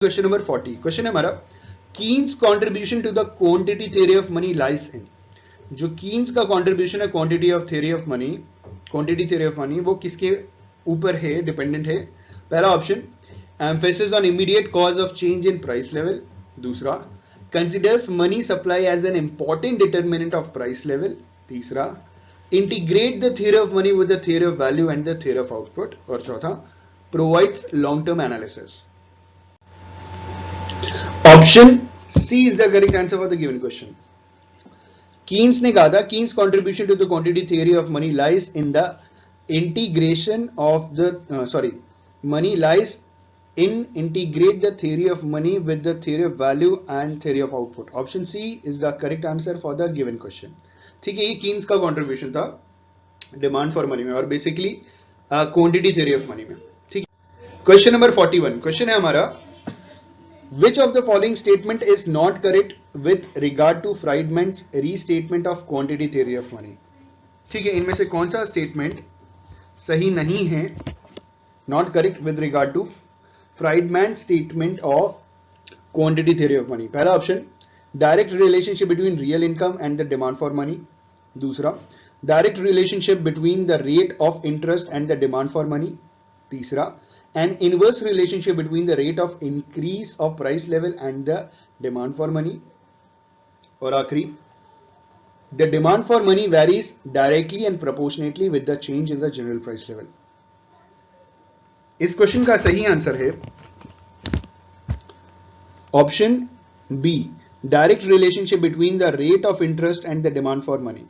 Question number 40 question है हमारा Keynes contribution to the quantity theory of money lies in. जो Keynes का contribution है quantity of theory of money, quantity theory of money, वो किसके ऊपर है, डिपेंडेंट है? पहला option emphasis on immediate cause of change in price level. दूसरा considers money supply as an important determinant of price level. तीसरा integrate the theory of money with the theory of value and the theory of output. और चौथा provides long term analysis. Option C is the correct answer for the given question. Keynes ने कहा था Keynes contribution to the quantity theory of money lies in the integration of the money lies in integrate the theory of money with the theory of value and theory of output. Option C is the correct answer for the given question. ठीक है, ये Keynes का contribution था demand for money में और basically quantity theory of money में। ठीक है, क्वेश्चन नंबर 41 क्वेश्चन है हमारा Which of the following statement is not correct with regard to Friedman's restatement of quantity theory of money? ठीक है, इनमें से कौन सा स्टेटमेंट सही नहीं है, not correct with regard to Friedman statement of quantity theory of money? पहला option direct relationship between real income and the demand for money. दूसरा direct relationship between the rate of interest and the demand for money. तीसरा an inverse relationship between the rate of increase of price level and the demand for money। और आखिरी the demand for money varies directly and proportionately with the change in the general price level। इस question का सही answer है option B direct relationship between the rate of interest and the demand for money.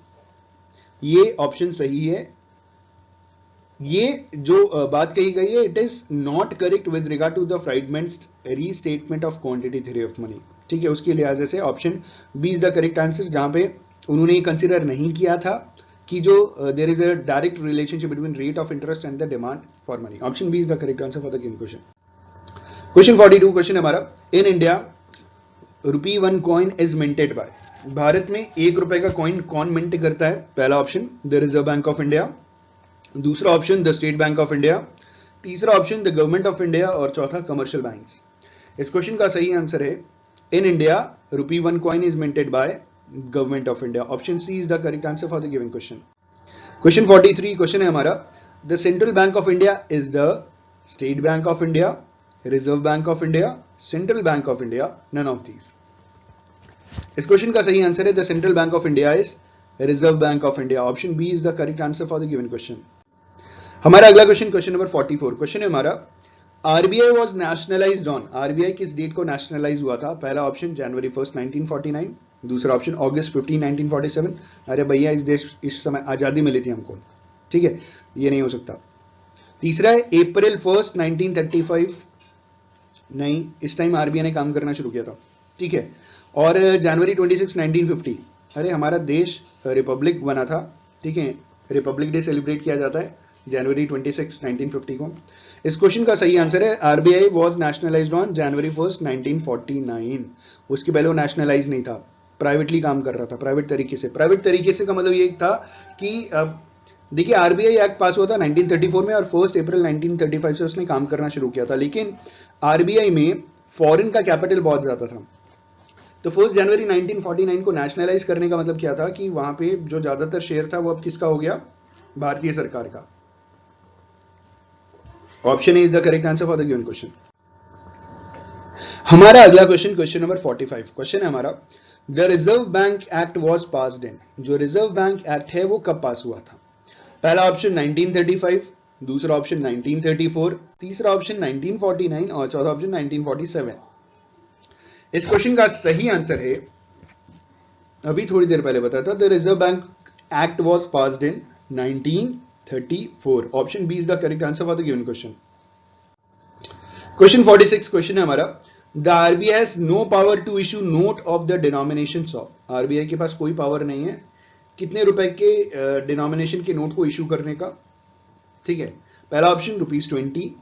ये option सही है। ये जो बात कही गई है it is not correct with regard to the Friedman's restatement of quantity theory of money. ठीक है, उसके लिहाज से option B is the correct answer, जहां पे उन्होंने ये कंसिडर नहीं किया था कि जो there is a direct relationship between rate of interest and the demand for money. Option B is the correct answer for the given question. Question 42 question हमारा in India ₹1 coin is minted by. Bharat में 1 रुपए का coin कौन mint करता है? पहला option the reserve bank of India. दूसरा option the state bank of India. तीसरा option the Government of India. और चौथा कमर्शियल बैंक्स। इस क्वेश्चन का सही आंसर है in India ₹1 coin is minted by government of India. Option C is the correct answer for the given question. Question 43 question है हमारा the central bank of India is the state bank of India, reserve bank of India, central bank of India, none of these. इस question का सही answer है the central bank of India is reserve bank of India. Option B is the correct answer for the given question. हमारा अगला question question number 44 question है हमारा RBI was nationalised on. RBI किस date को nationalise हुआ था? पहला option जनवरी 1, 1949। दूसरा ऑप्शन अगस्त 15, 1947। अरे भैया इस देश इस समय आजादी मिली थी हमको, ठीक है, ये नहीं हो सकता। तीसरा है अप्रैल 1, 1935। नहीं, इस टाइम आरबीआई ने काम करना शुरू किया था, ठीक है। और जनवरी 26, 1950। अरे हमारा देश रिपब्लिक बना था, ठीक है, रिपब्लिक डे सेलिब्रेट किया जाता है जनवरी 26, 1950 को। इस क्वेश्चन का सही आंसर है RBI was nationalised on January 1, 1949। उसके पहले वो नेशनलाइज नहीं था, प्राइवेटली काम कर रहा था, प्राइवेट तरीके से। प्राइवेट तरीके से का मतलब ये था कि देखिए आरबीआई एक्ट पास हुआ था 1934 में और 1 अप्रैल 1935 से उसने काम करना शुरू किया था। लेकिन आरबीआई में फॉरेन का कैपिटल बहुत ज्यादा था, तो 1 जनवरी 1949 को नेशनलाइज करने का मतलब क्या था कि वहां पे जो ज्यादातर शेयर था वो अब किसका हो गया? भारतीय सरकार का। Option A is the correct answer for the given question. हमारा अगला क्वेश्चन क्वेश्चन नंबर 45 क्वेश्चन है हमारा the reserve bank act was passed इन। जो रिजर्व बैंक एक्ट है वो कब पास हुआ था? पहला ऑप्शन 1935, दूसरा ऑप्शन 1934, तीसरा ऑप्शन 1949 और चौथा ऑप्शन 1947। इस क्वेश्चन का सही आंसर है, अभी थोड़ी देर पहले बताया था, the reserve bank act was passed in 1934। Option B is the correct answer for the given question. Question 46 question है हमारा the RBI has no power to issue note of the denominations of. RBI के पास कोई power नहीं है कितने रुपए के डिनोमिनेशन के नोट को इशू करने का, ठीक है। पहला ऑप्शन ₹20,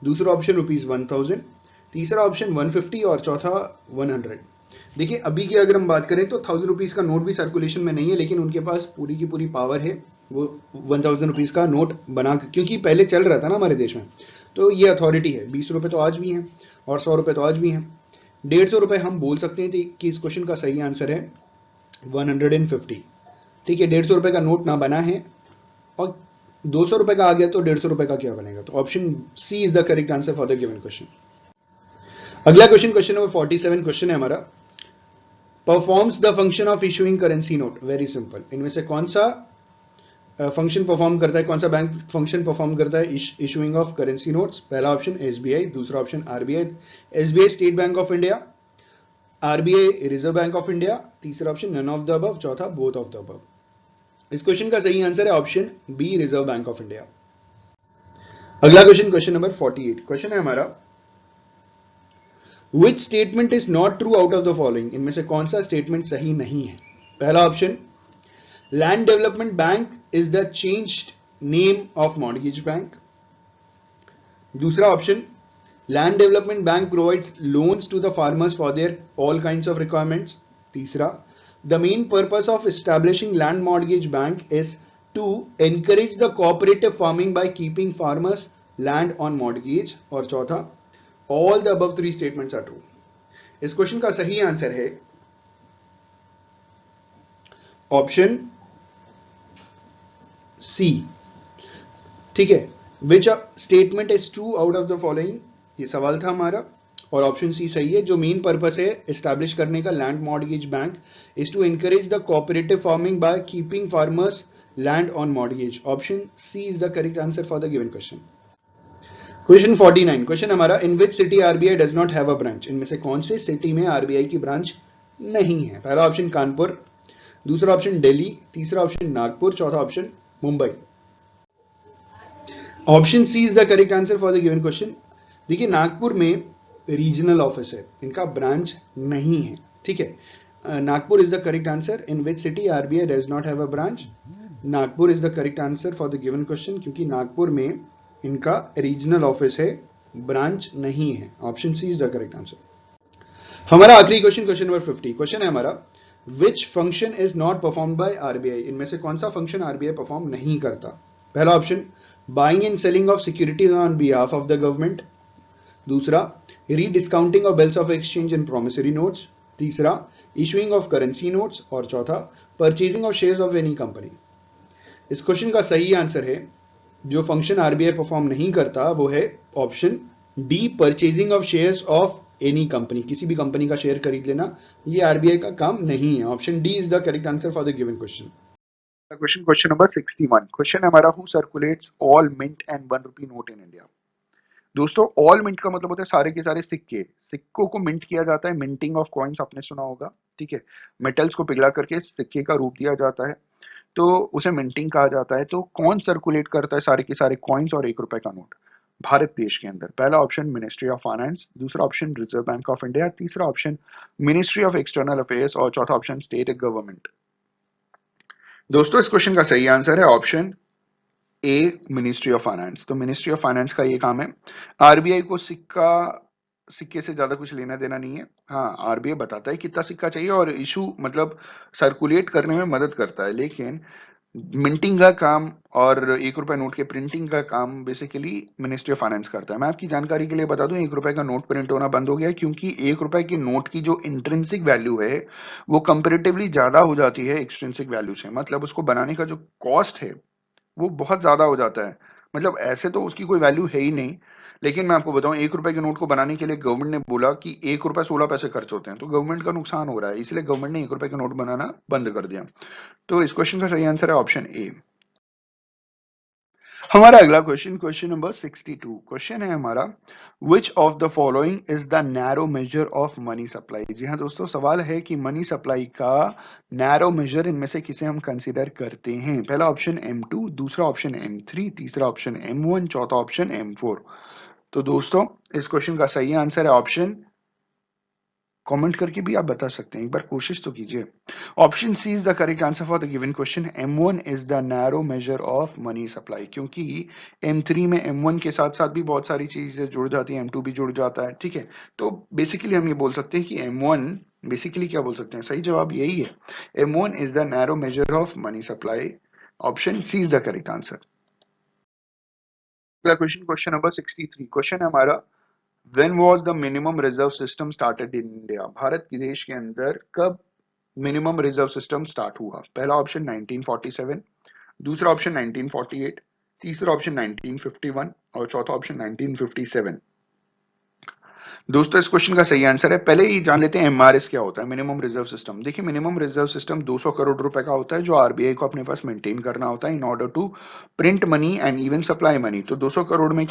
दूसरा ऑप्शन ₹1000, तीसरा ऑप्शन 150 और चौथा 100। देखिए अभी की अगर हम बात करें तो 1000 रुपीज का नोट भी सर्कुलेशन में नहीं है, लेकिन उनके पास पूरी की पूरी पावर है वो 1000 रुपीज का नोट बना, क्योंकि पहले चल रहा था ना हमारे देश में, तो ये अथॉरिटी है। 20 रुपए तो आज भी हैं, और 100 रुपए तो आज भी हैं। 150 रुपए हम बोल सकते हैं कि इस क्वेश्चन का सही आंसर है 150। ठीक है, 150 रुपए का नोट ना बना है और 200 रुपए का आ गया तो 150 रुपए का क्या बनेगा, तो option C is the correct answer for the given question. अगला क्वेश्चन, क्वेश्चन नंबर 47 क्वेश्चन है हमारा, performs the function of issuing currency note. Very simple, इनमें से कौन सा फंक्शन परफॉर्म करता है, कौन सा बैंक फंक्शन परफॉर्म करता है इशूइंग ऑफ करेंसी नोट्स? पहला ऑप्शन एसबीआई, दूसरा option RBI, SBI State bank of India, RBI Reserve bank of India, तीसरा option none of the above, चौथा बोथ ऑफ द अबव। इस क्वेश्चन का सही answer है option B Reserve bank of India. अगला question, question number 48 question है हमारा, which statement is not true out of the following. इनमें से कौन सा स्टेटमेंट सही नहीं है? पहला option, land development bank is the changed name of mortgage bank. दूसरा option, land development bank provides loans to the farmers for their all kinds of requirements. तीसरा, the main purpose of establishing land mortgage bank is to encourage the cooperative farming by keeping farmers land on mortgage. और चौथा, all the above three statements are true. इस question का सही answer है option C. ठीक है, विच statement is true out of the following, ये सवाल था हमारा, और ऑप्शन सी सही है। जो मेन पर्पस है एस्टैब्लिश करने का land mortgage bank is to encourage the cooperative farming by keeping farmers land on mortgage. Option C is the correct answer for the given question. Question 49 question हमारा, in which city RBI does not have a branch. इनमें से कौन से city में RBI की branch नहीं है? पहला ऑप्शन कानपुर, दूसरा ऑप्शन दिल्ली, तीसरा ऑप्शन नागपुर, चौथा option Mumbai. Option C is the correct answer for the given question. देखिए, नागपुर में रीजनल ऑफिस है, इनका ब्रांच नहीं है। ठीक है, Nagpur is the correct answer. In which city RBI does not have a branch, Nagpur is the correct answer for the given question, क्योंकि नागपुर में इनका रीजनल ऑफिस है, ब्रांच नहीं है। Option C is the correct answer. हमारा आखिरी क्वेश्चन, क्वेश्चन नंबर 50 क्वेश्चन है हमारा, which function is not perform by RBI. इनमें से कौन सा फंक्शन आरबीआई परफॉर्म नहीं करता? पहला option, buying and selling of securities on behalf of the government. दूसरा, rediscounting of bills of exchange and promissory notes. तीसरा, इशूइंग ऑफ करेंसी नोट्स। और चौथा, purchasing of shares of any company. इस question का सही आंसर है, जो function RBI perform नहीं करता वो है option D, purchasing of shares of any company. किसी भी कंपनी का शेयर खरीद लेना, ये आरबीआई का काम नहीं है। Option D is the correct answer for the given question. Question, question number 61 question है हमारा, who circulates all mint and 1 rupee note in India. दोस्तों, ऑल मिंट का मतलब होता है सारे के सारे सिक्के, सिक्कों को मिंट किया जाता है, मिंटिंग ऑफ कॉइन्स आपने सुना होगा। ठीक है, मेटल्स को पिघला करके सिक्के का रूप दिया जाता है, तो उसे मिंटिंग कहा जाता है। तो कौन सर्कुलेट करता है सारे के सारे कॉइन्स और 1 रुपए का नोट भारत देश के अंदर? पहला ऑप्शन मिनिस्ट्री ऑफ फाइनेंस, दूसरा option Reserve bank of India, तीसरा option Ministry of External Affairs और चौथा ऑप्शन स्टेट गवर्नमेंट। दोस्तों, इस क्वेश्चन का सही आंसर है option A, ministry of finance. तो मिनिस्ट्री ऑफ फाइनेंस का ये काम है। आरबीआई को सिक्के से ज्यादा कुछ लेना देना नहीं है। हाँ, आरबीआई बताता है कितना सिक्का चाहिए और इशू मतलब सर्कुलेट करने में मदद करता है, लेकिन मिंटिंग का काम और 1 रुपए नोट के प्रिंटिंग का काम बेसिकली मिनिस्ट्री ऑफ फाइनेंस करता है। मैं आपकी जानकारी के लिए बता दूं, 1 रुपए का नोट प्रिंट होना बंद हो गया है, क्योंकि 1 रुपए की नोट की जो इंट्रिंसिक वैल्यू है वो कंपेरेटिवली ज्यादा हो जाती है एक्सट्रिंसिक वैल्यू से। मतलब उसको बनाने का जो कॉस्ट है वो बहुत ज्यादा हो जाता है। मतलब ऐसे तो उसकी कोई वैल्यू है ही नहीं, लेकिन मैं आपको बताऊं, 1 रुपए के नोट को बनाने के लिए गवर्नमेंट ने बोला कि 1 रुपए 16 पैसे खर्च होते हैं, तो गवर्नमेंट का नुकसान हो रहा है, इसलिए गवर्नमेंट ने 1 रुपए के नोट बनाना बंद कर दिया। तो इस क्वेश्चन का सही आंसर है ऑप्शन ए। हमारा अगला क्वेश्चन, क्वेश्चन नंबर 62 क्वेश्चन है हमारा, which of the following is the narrow measure of money supply. जी हाँ दोस्तों, सवाल है कि मनी सप्लाई का नैरो मेजर इनमें से किसे हम कंसीडर करते हैं? पहला ऑप्शन M2, दूसरा ऑप्शन M3, तीसरा ऑप्शन M1, चौथा ऑप्शन M4। तो दोस्तों, इस क्वेश्चन का सही आंसर है ऑप्शन, कमेंट करके भी आप बता सकते हैं, एक बार कोशिश तो कीजिए। Option C is the correct answer for the given question. M1 is the narrow measure of money supply, क्योंकि M3 में M1 के साथ साथ भी बहुत सारी चीजें जुड़ जाती है, M2 भी जुड़ जाता है। ठीक है, तो बेसिकली हम ये बोल सकते हैं कि M1 बेसिकली क्या बोल सकते हैं, सही जवाब यही है, M1 is the narrow measure of money supply. Option C is the correct answer. अगला क्वेश्चन, क्वेश्चन नंबर 63 क्वेश्चन है हमारा, when was the minimum reserve system started in India? Bharat के देश के अंदर कब मिनिमम रिजर्व सिस्टम स्टार्ट हुआ? पहला ऑप्शन 1947, दूसरा ऑप्शन 1948, तीसरा ऑप्शन 1951 और चौथा ऑप्शन 1957। दोस्तों इस क्वेश्चन का सही आंसर है, पहले ही जान लेते हैं एमआरएस क्या होता है, मिनिमम रिजर्व सिस्टम। देखिए मिनिमम रिजर्व सिस्टम 200 करोड़ रुपए का होता है जो आरबीआई को अपने पास मेंटेन करना होता है in order to print money and even supply money. तो 200 करोड़ में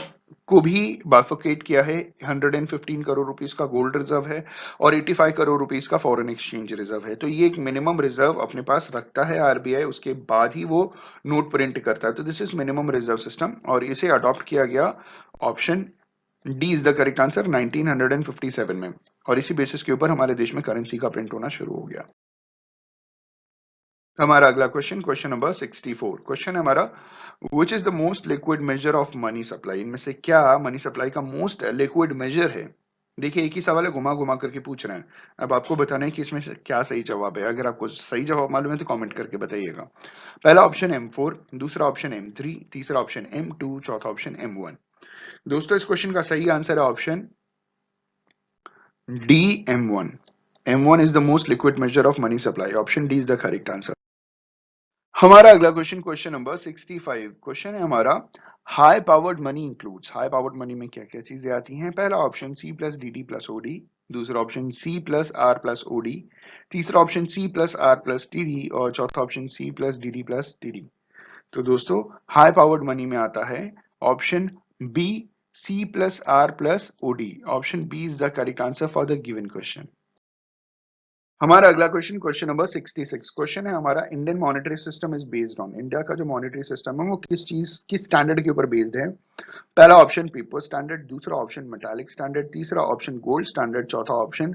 को भी बाइफरकेट किया है, 115 करोड़ रुपीस का गोल्ड रिजर्व है और 85 करोड़ रुपीस का फॉरेन एक्सचेंज रिजर्व है। तो ये एक मिनिमम रिजर्व अपने पास रखता है आरबीआई, उसके बाद ही वो नोट प्रिंट करता है। तो this is minimum reserve system और इसे अडॉप्ट किया गया option D is the correct answer 1957 में, और इसी बेसिस के ऊपर हमारे देश में करेंसी का प्रिंट होना शुरू हो गया। हमारा अगला क्वेश्चन, क्वेश्चन नंबर 64। क्वेश्चन है हमारा, which is the most liquid major of money supply? इनमें से क्या मनी सप्लाई का मोस्ट लिक्विड मेजर है? देखिए एक ही सवाल है, घुमा घुमा करके पूछ रहे हैं। अब आपको बताना है कि इसमें से क्या सही जवाब है। अगर आपको सही जवाब मालूम है तो कमेंट करके बताइएगा। पहला ऑप्शन M4, दूसरा ऑप्शन M3, तीसरा ऑप्शन M2, चौथा ऑप्शन M1। दोस्तों इस क्वेश्चन का सही आंसर है option D M1। M1 is the most liquid measure of money supply. Option D is the correct answer. हमारा अगला क्वेश्चन, क्वेश्चन नंबर 65। क्वेश्चन है हमारा, high powered money includes? High powered money में क्या क्या चीजें आती हैं? पहला option C plus D D plus OD, दूसरा option C plus R plus OD, तीसरा option C plus R plus T D और चौथा option C plus D D plus T D. तो दोस्तों हाई पावर्ड मनी में आता है option B, C plus R plus OD. Option B is the correct answer for the given question. हमारा अगला question, question number 66। Question है हमारा, Indian monetary system is based on? India का जो monetary system है वो किस स्टैंडर्ड के ऊपर बेस्ड है? पहला ऑप्शन पेपर स्टैंडर्ड, दूसरा ऑप्शन मेटालिक स्टैंडर्ड, तीसरा ऑप्शन गोल्ड स्टैंडर्ड, चौथा ऑप्शन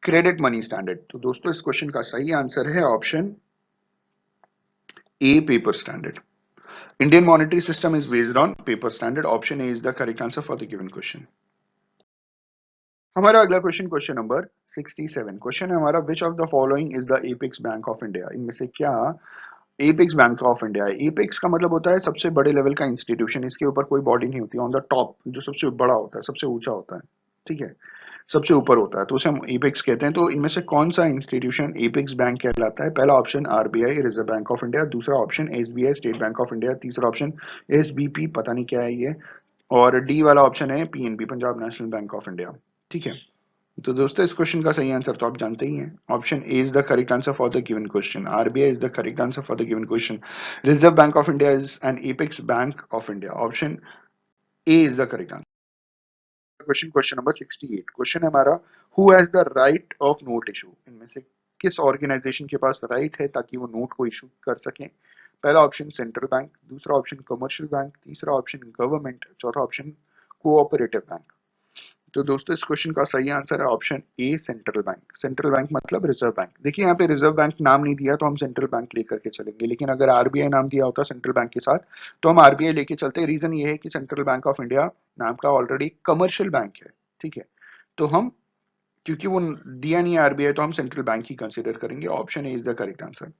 क्रेडिट मनी स्टैंडर्ड। तो दोस्तों इस क्वेश्चन का सही आंसर है option A, paper standard. Indian monetary system is based on paper standard. Option A is the correct answer for the given question. हमारा अगला question, question number 67। Question है हमारा, which of the following is the apex bank of India? इनमें से क्या apex bank of India है? Apex का मतलब होता है सबसे बड़े लेवल का इंस्टीट्यूशन, इसके ऊपर कोई बॉडी नहीं होती, ऑन द टॉप जो सबसे बड़ा होता है, सबसे ऊंचा होता है, ठीक है, सबसे ऊपर होता है, तो उसे हम एपेक्स कहते हैं। तो इनमें से कौन सा इंस्टीट्यूशन एपेक्स बैंक कहलाता है? पहला option RBI, Reserve bank of India, दूसरा option SBI, State bank of India, तीसरा ऑप्शन एसबीपी, पता नहीं क्या है ये, और डी वाला ऑप्शन है PNB, Punjab national bank of India. ठीक है, तो दोस्तों इस क्वेश्चन का सही आंसर तो आप जानते ही हैं, option A is the correct answer for the given question. RBI is the correct answer for the given question. Reserve bank of India is an apex bank of India. Option A is the correct answer. Question, question number 68। Question है हमारा, who has the right of note issue? इनमें से किस organisation के पास right है ताकि वो note को इशू कर सकें? पहला ऑप्शन सेंट्रल बैंक, दूसरा ऑप्शन कमर्शियल बैंक, तीसरा ऑप्शन गवर्नमेंट, चौथा ऑप्शन कोऑपरेटिव बैंक। तो दोस्तों इस क्वेश्चन का सही आंसर है option A, central bank. Central bank मतलब रिजर्व बैंक। देखिए यहाँ पे रिजर्व बैंक नाम नहीं दिया तो हम सेंट्रल बैंक लेकर के चलेंगे, लेकिन अगर आरबीआई नाम दिया होता सेंट्रल बैंक के साथ तो हम आरबीआई लेके चलते। रीजन ये है कि सेंट्रल बैंक ऑफ इंडिया नाम का ऑलरेडी कमर्शियल बैंक है, ठीक है, तो हम क्योंकि वो दिया नहीं है आरबीआई तो हम सेंट्रल बैंक ही कंसिडर करेंगे। Option A is the correct answer.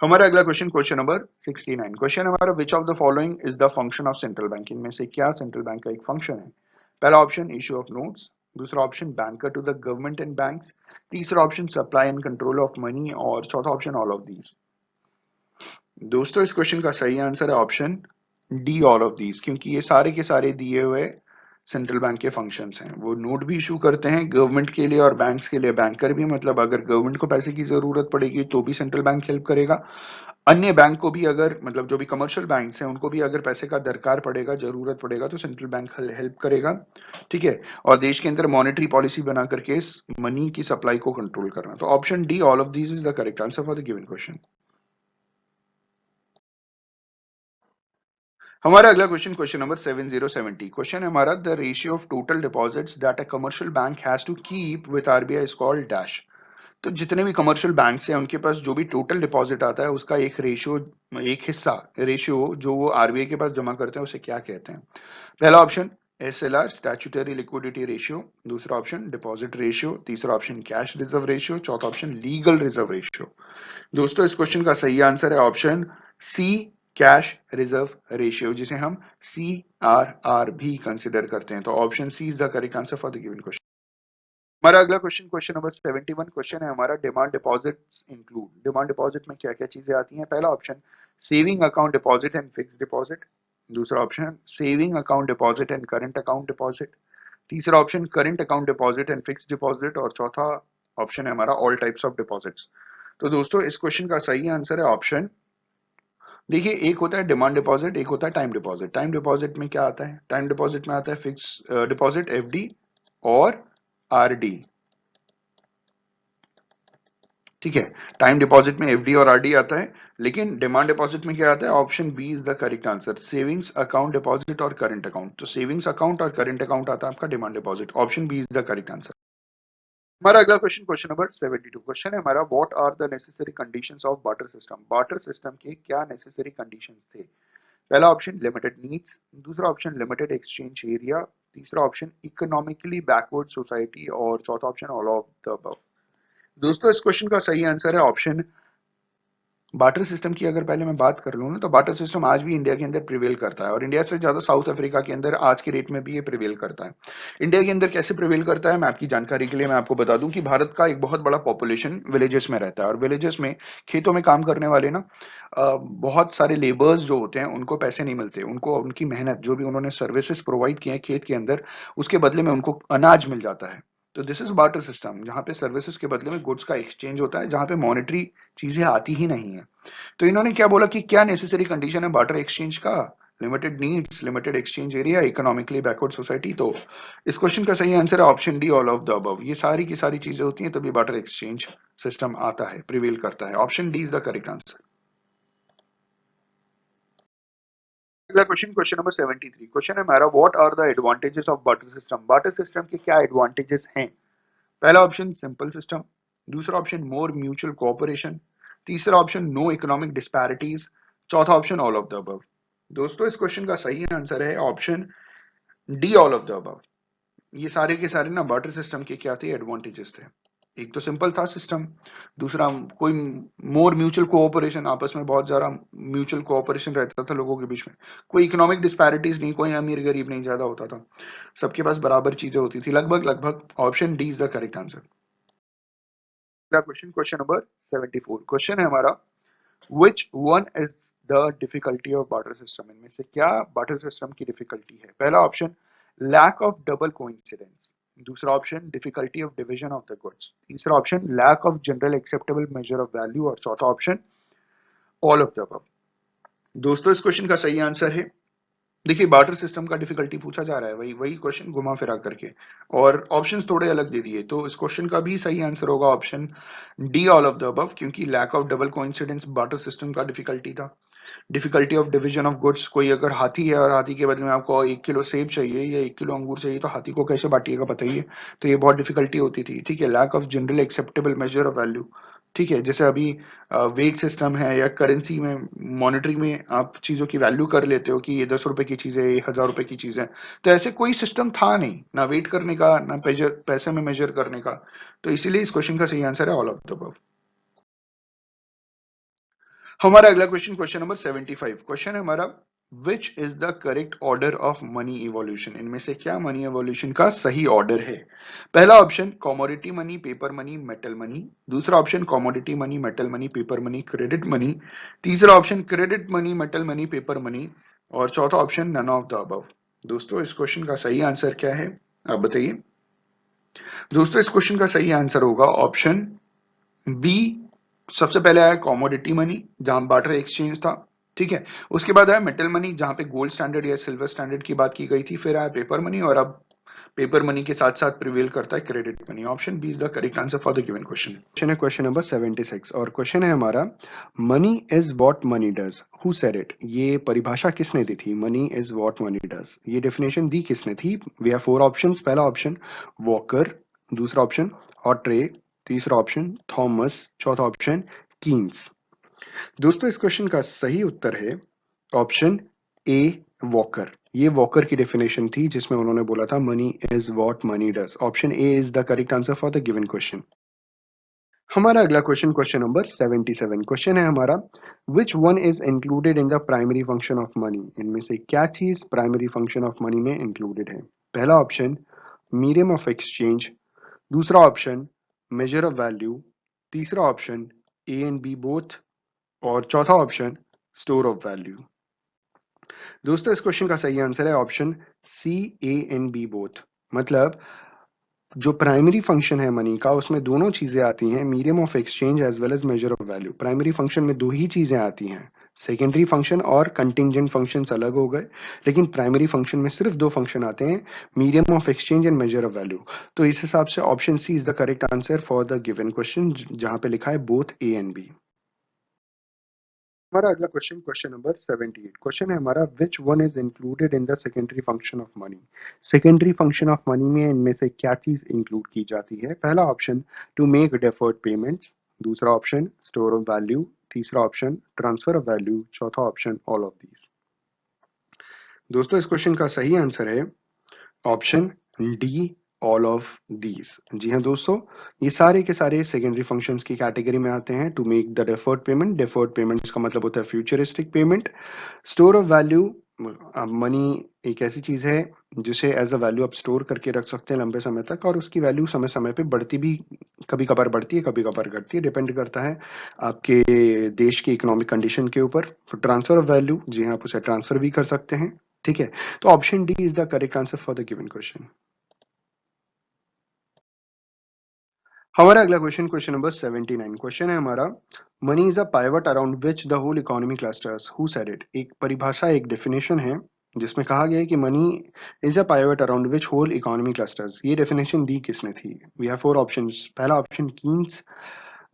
हमारा अगला क्वेश्चन, क्वेश्चन नंबर 69। क्वेश्चन हमारा, which of the following is the function of central bank? इनमें से क्या सेंट्रल बैंक का एक फंक्शन है? पहला ऑप्शन इशू ऑफ नोट्स, दूसरा option banker to the government and banks, तीसरा option supply and control of money और चौथा ऑप्शन ऑल ऑफ दीज। दोस्तों इस क्वेश्चन का सही आंसर है option D, all of these, क्योंकि ये सारे के सारे दिए हुए सेंट्रल बैंक के फंक्शंस हैं। वो नोट भी इशू करते हैं गवर्नमेंट के लिए और बैंक्स के लिए। बैंकर भी मतलब अगर गवर्नमेंट को पैसे की जरूरत पड़ेगी तो भी सेंट्रल बैंक हेल्प करेगा, अन्य बैंक को भी अगर मतलब जो भी कमर्शियल बैंक्स हैं उनको भी अगर पैसे का दरकार पड़ेगा, जरूरत पड़ेगा तो सेंट्रल बैंक हेल्प करेगा, ठीक है, और देश के अंदर मॉनेटरी पॉलिसी बना करके इस मनी की सप्लाई को कंट्रोल करना। तो option D, all of these is the correct answer for the given question. हमारा अगला क्वेश्चन, क्वेश्चन नंबर 7070। क्वेश्चन है हमारा, the ratio of total deposits that a commercial bank has to keep with RBI is called dash. तो जितने भी commercial banks हैं उनके पास जो भी टोटल डिपॉजिट आता है उसका एक रेशियो, एक हिस्सा रेशियो जो वो आरबीआई के पास जमा करते हैं उसे क्या कहते हैं? पहला option SLR, statutory liquidity ratio, दूसरा ऑप्शन डिपॉजिट रेशियो, तीसरा ऑप्शन कैश रिजर्व रेशियो, चौथा ऑप्शन लीगल रिजर्व रेशियो। दोस्तों इस क्वेश्चन का सही आंसर है option C, cash reserve ratio, जिसे हम CRR भी कंसिडर करते हैं। तो option C is the correct answer for the given question. हमारा अगला क्वेश्चन, क्वेश्चन नंबर 71 क्वेश्चन है हमारा, demand deposits include. Demand deposit में क्या क्या चीजें आती हैं? पहला option saving account deposit and fixed deposit, दूसरा option saving account deposit and current account deposit, तीसरा option current account deposit and fixed deposit, और चौथा ऑप्शन है हमारा ऑल टाइप्स ऑफ डिपॉजिट्स। तो दोस्तों इस क्वेश्चन का सही आंसर है ऑप्शन, देखिए एक होता है डिमांड डिपॉजिट, एक होता है टाइम डिपॉजिट। टाइम डिपॉजिट में क्या आता है? टाइम डिपॉजिट में आता है फिक्स डिपॉजिट FD और RD, ठीक है। टाइम डिपॉजिट में FD और RD आता है, लेकिन डिमांड डिपॉजिट में क्या आता है? Option B is the correct answer, savings account deposit और करंट अकाउंट। तो सेविंग्स अकाउंट और करंट अकाउंट आता है आपका demand deposit, option B is the correct answer. हमारा अगला क्वेश्चन, क्वेश्चन नंबर 72 क्वेश्चन है हमारा, what are the necessary conditions of barter system. Barter system के क्या नेसेसरी कंडीशंस थे? पहला ऑप्शन लिमिटेड नीड्स, दूसरा ऑप्शन लिमिटेड एक्सचेंज एरिया, तीसरा ऑप्शन इकोनॉमिकली बैकवर्ड सोसाइटी, और चौथा option all of the above. दोस्तों इस क्वेश्चन का सही आंसर है ऑप्शन, बार्टर सिस्टम की अगर पहले मैं बात कर लूँ ना, तो बार्टर सिस्टम आज भी इंडिया के अंदर प्रिवेल करता है, और इंडिया से ज्यादा साउथ अफ्रीका के अंदर आज के रेट में भी ये प्रिवेल करता है। इंडिया के अंदर कैसे प्रिवेल करता है, मैं आपकी जानकारी के लिए मैं आपको बता दूं कि भारत का एक बहुत बड़ा पॉपुलेशन विलेजेस में रहता है, और विलेजेस में खेतों में काम करने वाले ना बहुत सारे लेबर्स जो होते हैं उनको पैसे नहीं मिलते, उनको उनकी मेहनत जो भी उन्होंने सर्विसेज प्रोवाइड किए हैं खेत के अंदर, उसके बदले में उनको अनाज मिल जाता है। तो दिस इज बार्टर सिस्टम, जहाँ पे सर्विसेज के बदले में गुड्स का एक्सचेंज होता है, जहाँ पे मॉनेटरी चीजें आती ही नहीं है। तो इन्होंने क्या बोला कि क्या नेसेसरी कंडीशन है बार्टर एक्सचेंज का? Limited needs, limited exchange area, economically backward society. तो इस क्वेश्चन का सही आंसर है option D, all of the above. ये सारी की सारी चीजें होती हैं तभी बार्टर एक्सचेंज सिस्टम आता है, प्रिवेल करता है। Option D is the correct answer. अगला क्वेश्चन, क्वेश्चन नंबर 73 क्वेश्चन है हमारा, what are the advantages of barter system. Barter system के क्या एडवांटेजेस हैं? पहला ऑप्शन सिंपल सिस्टम, दूसरा ऑप्शन मोर म्यूचुअल कोऑपरेशन, तीसरा ऑप्शन नो इकोनॉमिक डिस्पैरिटीज, चौथा option all of the above. दोस्तों इस क्वेश्चन का सही आंसर है option D, all of the above. ये सारे के सारे ना बार्टर सिस्टम के क्या थे? एडवांटेजेस थे। एक तो सिंपल था सिस्टम, दूसरा कोई मोर म्यूचुअल कोऑपरेशन, आपस में बहुत ज्यादा म्यूचुअल कोऑपरेशन रहता था लोगों के बीच में, कोई इकोनॉमिक डिस्पैरिटीज नहीं, कोई अमीर गरीब नहीं ज्यादा होता था, सबके पास बराबर चीजें होती थी लगभग लगभग। Option D is the correct answer. अगला क्वेश्चन, क्वेश्चन नंबर 74 क्वेश्चन है हमारा, which one is the difficulty of barter system। इनमें से क्या barter system की डिफिकल्टी है? पहला option lack of double coincidence, दूसरा option difficulty of division of the goods, तीसरा option lack of general acceptable measure of value, और चौथा option all of the above। दोस्तों इस क्वेश्चन का सही आंसर है, देखिए बार्टर सिस्टम का डिफिकल्टी पूछा जा रहा है, वही वही क्वेश्चन घुमा फिरा करके, और ऑप्शंस थोड़े अलग दे दिए, तो इस क्वेश्चन का भी सही आंसर होगा option D, all of the above, क्योंकि lack of double coincidence barter system का डिफिकल्टी था। Difficulty of division of goods, कोई अगर हाथी है और हाथी के बदले में आपको 1 किलो सेब चाहिए या 1 किलो अंगूर चाहिए, तो हाथी को कैसे बांटिएगा बताइए? तो ये बहुत डिफिकल्टी होती थी, ठीक है। Lack of general acceptable measure of value, ठीक है, जैसे अभी वेट सिस्टम है या करेंसी में मॉनिटरी में आप चीजों की वैल्यू कर लेते हो कि ये 10 रुपए की चीज है, ये 1000 रुपए की चीज है, तो ऐसे कोई सिस्टम था नहीं, ना वेट करने का ना पैसे में मेजर करने का। तो इसीलिए इस क्वेश्चन का सही आंसर है ऑल ऑफ द अबव। हमारा अगला क्वेश्चन, क्वेश्चन नंबर 75 क्वेश्चन है हमारा, which is the correct order of money evolution. इनमें से क्या मनी इवोल्यूशन का सही ऑर्डर है? पहला option commodity money, paper money, metal money, दूसरा option commodity money, metal money, paper money, credit money, तीसरा option credit money, metal money, paper money, और चौथा option none of the above. दोस्तों इस क्वेश्चन का सही आंसर क्या है, आप बताइए। दोस्तों इस क्वेश्चन का सही आंसर होगा ऑप्शन बी। सबसे पहले आया कॉमोडिटी मनी, जहां बार्टर एक्सचेंज था, ठीक है। उसके बाद आया मेटल मनी, जहां पे गोल्ड स्टैंडर्ड या सिल्वर स्टैंडर्ड की बात की गई थी। फिर आया पेपर मनी, और अब पेपर मनी के साथ साथ प्रिवेल करता है credit money. Option B is the correct answer for the given question. Question है क्वेश्चन नंबर 76, और क्वेश्चन है हमारा, money is what money does, who said it. ये परिभाषा किसने दी थी? Money is what money does, ये डेफिनेशन दी किसने थी? We have 4 options. पहला ऑप्शन वॉकर, दूसरा ऑप्शन ऑट्रे, तीसरा ऑप्शन थॉमस, चौथा ऑप्शन कीन्स। दोस्तों इस क्वेश्चन का सही उत्तर है ऑप्शन ए, वॉकर। ये वॉकर की डेफिनेशन थी जिसमें उन्होंने बोला था money is what money does. Option A is the correct answer for the given question. हमारा अगला क्वेश्चन, क्वेश्चन नंबर 77, क्वेश्चन है हमारा, which one is included in the primary function of money? इनमें से क्या चीज प्राइमरी फंक्शन ऑफ मनी में included है? पहला ऑप्शन मीडियम ऑफ एक्सचेंज, दूसरा ऑप्शन मेजर ऑफ वैल्यू, तीसरा option A and B both, और चौथा ऑप्शन स्टोर ऑफ वैल्यू। दोस्तों इस क्वेश्चन का सही आंसर है option C, A and B both. मतलब जो प्राइमरी फंक्शन है मनी का, उसमें दोनों चीजें आती हैं, medium of exchange as well as measure of value. Primary function में दो ही चीजें आती हैं, सेकेंडरी फंक्शन और कंटिंजेंट फंक्शंस अलग हो गए, लेकिन प्राइमरी फंक्शन में सिर्फ दो फंक्शन आते हैं, medium of exchange and measure of value. तो इस हिसाब से option C is the correct answer for the given question, जहां पे लिखा है बोथ ए एंड बी। हमारा अगला क्वेश्चन, क्वेश्चन नंबर 78, क्वेश्चन है हमारा, which one is included in the secondary function of money? Secondary function of money में इनमें से क्या चीज इंक्लूड की जाती है? पहला option to make deferred payments, दूसरा ऑप्शन स्टोर ऑफ वैल्यू, तीसरा ऑप्शन ट्रांसफर ऑफ वैल्यू, चौथा ऑप्शन ऑल ऑफ दीज। दोस्तों इस क्वेश्चन का सही आंसर है option D, all of these. जी हाँ दोस्तों, ये सारे के सारे सेकेंडरी फंक्शंस की कैटेगरी में आते हैं। To make the deferred payment, deferred payments का मतलब होता है futuristic payment. Store of value, money एक ऐसी चीज है जिसे एज अ वैल्यू आप स्टोर करके रख सकते हैं लंबे समय तक, और उसकी वैल्यू समय समय पे बढ़ती भी, कभी कभार बढ़ती है कभी कभार घटती है, डिपेंड करता है आपके देश की इकोनॉमिक कंडीशन के ऊपर। ट्रांसफर ऑफ वैल्यू, जी हाँ, आप उसे ट्रांसफर भी कर सकते हैं। ठीक है, तो option D is the correct answer for the given question. हमारा अगला क्वेश्चन, क्वेश्चन नंबर 79, क्वेश्चन है हमारा, money is a pivot around which the whole economy clusters, who said it? एक परिभाषा, एक डेफिनेशन है जिसमें कहा गया है कि money is a pivot around which whole economy clusters. ये डेफिनेशन दी किसने थी? We have four options. पहला ऑप्शन कीन्स,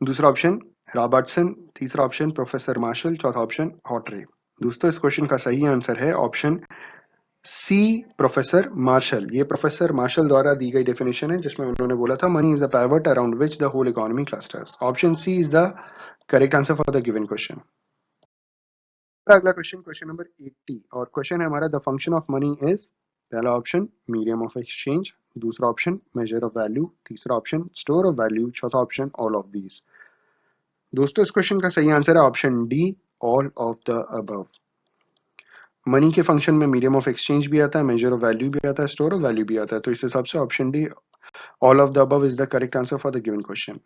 दूसरा ऑप्शन रॉबर्टसन, तीसरा ऑप्शन प्रोफेसर मार्शल, चौथा ऑप्शन हॉटरे। दोस्तों इस क्वेश्चन का सही आंसर है ऑप्शन सी, प्रोफेसर मार्शल। ये प्रोफेसर मार्शल द्वारा दी गई डेफिनेशन है, जिसमें उन्होंने बोला था money is the pivot around which the whole economy clusters. Option C is the correct answer for the given question. अगला क्वेश्चन, क्वेश्चन नंबर 80, और क्वेश्चन है हमारा, the function of money is, पहला ऑप्शन मीडियम ऑफ एक्सचेंज, दूसरा option major of value, तीसरा option store of value, चौथा option all of these. दोस्तों इस क्वेश्चन का सही आंसर है option D, all of the above. Money के फंक्शन में मीडियम ऑफ एक्सचेंज भी आता है, मेजर ऑफ वैल्यू भी आता है, स्टोर ऑफ वैल्यू भी आता है, तो इस हिसाब से option D, all of the above is the correct answer for the given question.